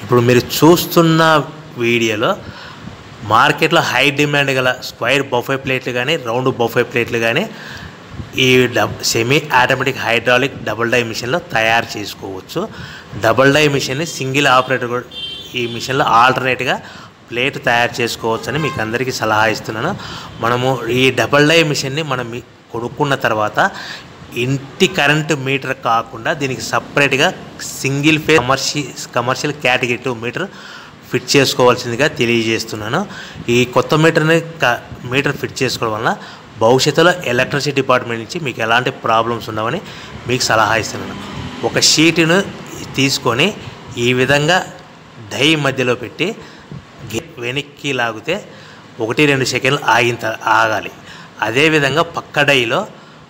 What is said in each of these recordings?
ఇప్పుడు మీరు చూస్తున్న వీడియోలో మార్కెట్లో హై డిమాండ్ గల స్క్వేర్ బఫే ప్లేట్లు కానీ రౌండ్ బఫే ప్లేట్లు కానీ ఈ semi automatic hydraulic double die మిషన్లో తయారు చేసుకోవచ్చు. డబుల్ డై మిషన్ని సింగిల్ ఆపరేటర్ కూడా ఈ మిషన్లో ఆల్టర్నేట్గా ప్లేట్ తయారు చేసుకోవచ్చు అని మీకు అందరికీ సలహా ఇస్తున్నాను. మనము ఈ డబుల్ డై మిషన్ని మనం కొనుక్కున్న తర్వాత ఇంటి కరెంటు మీటర్ కాకుండా దీనికి సపరేట్గా single phase commercial category 2 metre fit చేసుకోవాల్సిందిగా తెలియజేస్తున్నాను. ఈ కొత్త మీటర్ ఫిట్ చేసుకోవడం వల్ల భవిష్యత్తులో ఎలక్ట్రిసిటీ డిపార్ట్మెంట్ నుంచి మీకు ఎలాంటి ప్రాబ్లమ్స్ ఉండవని మీకు సలహా ఇస్తున్నాను. ఒక షీటును తీసుకొని ఈ విధంగా డై మధ్యలో పెట్టి వెనక్కి లాగితే 1-2 సెకండ్లు ఆగాలి. అదేవిధంగా పక్క డైలో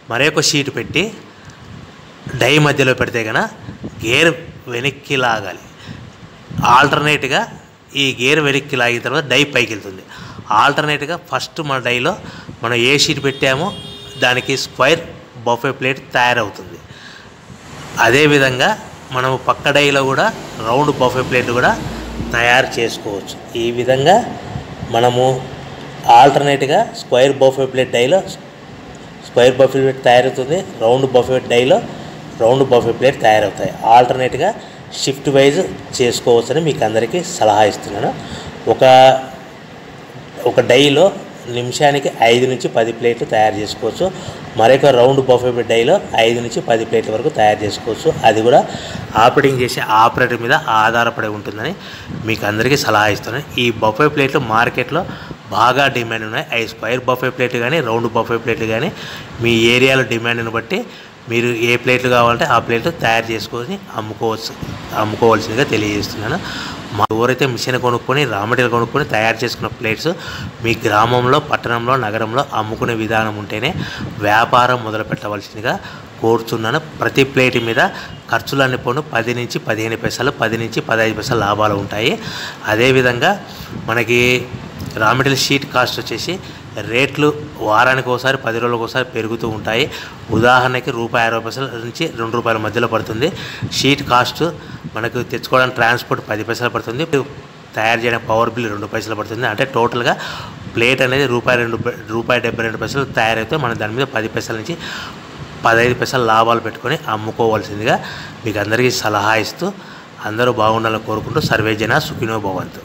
మరొక షీట్ పెట్టి డై మధ్యలో పెడితే కనుక గేర్ వెనక్కి లాగాలి. ఆల్టర్నేట్గా ఈ గేర్ వెనక్కి లాగిన తర్వాత డై పైకి వెళ్తుంది. ఆల్టర్నేట్గా ఫస్ట్ మన డైలో మనం ఏ షీట్ పెట్టామో దానికి స్క్వేర్ బఫే ప్లేట్ తయారవుతుంది. అదేవిధంగా మనము పక్క డైలో కూడా రౌండ్ బఫే ప్లేట్ కూడా తయారు చేసుకోవచ్చు. ఈ విధంగా మనము ఆల్టర్నేట్గా స్క్వేర్ బఫే ప్లేట్ డైలో స్క్వేర్ బఫే ప్లేట్ తయారవుతుంది, రౌండ్ బఫే డైలో రౌండ్ బఫే ప్లేట్ తయారవుతాయి. ఆల్టర్నేట్గా షిఫ్ట్ వైజ్ చేసుకోవచ్చని మీకు అందరికీ సలహా ఇస్తున్నాను. ఒక డైలో నిమిషానికి 5 నుంచి 10 ప్లేట్లు తయారు చేసుకోవచ్చు. మరొక రౌండ్ బఫే డైలో 5 నుంచి 10 ప్లేట్ల వరకు తయారు చేసుకోవచ్చు. అది కూడా ఆపరేటింగ్ చేసే ఆపరేటర్ మీద ఆధారపడి ఉంటుందని మీకు అందరికీ సలహా ఇస్తున్నాను. ఈ బఫే ప్లేట్లు మార్కెట్లో బాగా డిమాండ్ ఉన్నాయి. అవి స్క్వేర్ బఫే ప్లేట్లు కానీ రౌండ్ బఫే ప్లేట్లు కానీ మీ ఏరియాలో డిమాండ్ని బట్టి మీరు ఏ ప్లేట్లు కావాలంటే ఆ ప్లేట్లు తయారు చేసుకొని అమ్ముకోవాల్సిందిగా తెలియజేస్తున్నాను. ఎవరైతే మిషన్ కొనుక్కొని రా మెటీరియల్ కొనుక్కొని తయారు చేసుకున్న ప్లేట్స్ మీ గ్రామంలో, పట్టణంలో, నగరంలో అమ్ముకునే విధానం ఉంటేనే వ్యాపారం మొదలు పెట్టవలసిందిగా కోరుతున్నాను. ప్రతి ప్లేట్ మీద ఖర్చులన్నీ పోను 10 నుంచి 15 పైసలు, 10 నుంచి 15 పైసలు లాభాలు ఉంటాయి. అదేవిధంగా మనకి రా మెటీరియల్ షీట్ కాస్ట్ వచ్చేసి రేట్లు వారానికి ఒకసారి 10 రోజులకు ఒకసారి పెరుగుతూ ఉంటాయి. ఉదాహరణకి ₹1.60 నుంచి ₹2 మధ్యలో పడుతుంది. షీట్ కాస్ట్ మనకు తెచ్చుకోవడానికి ట్రాన్స్పోర్ట్ 10 పైసలు పడుతుంది. తయారు చేయడానికి పవర్ బిల్ 2 పైసలు పడుతుంది. అంటే టోటల్గా ప్లేట్ అనేది ₹1.72 తయారైతే మనం దాని మీద 10 పైసల నుంచి 15 పైసలు లాభాలు పెట్టుకొని అమ్ముకోవాల్సిందిగా మీకు అందరికీ సలహా ఇస్తూ అందరూ బాగుండాలని కోరుకుంటూ సర్వే జన సుఖినో భవంతు.